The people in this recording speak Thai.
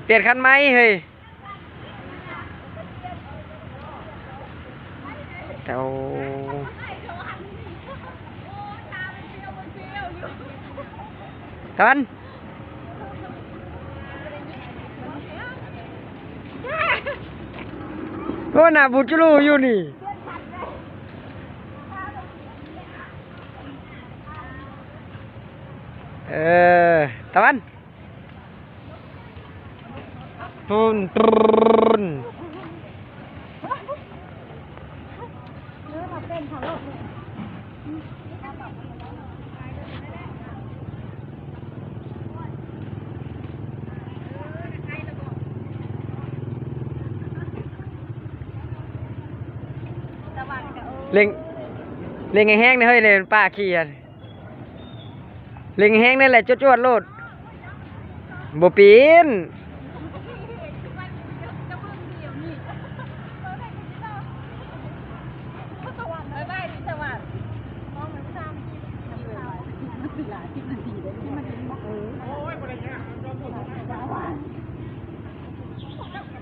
เปลี่ยนคันไหมเฮ้ยแถวตะวันโอ้น่ะบุจุลูอยู่นี่ตะวันตุนตุนเล็งเล็งแห้งๆนี่เฮ้ยเลยป้าขี้อ่ะเล็งแห้งนี่แหละจวดๆโลดบ่ปีน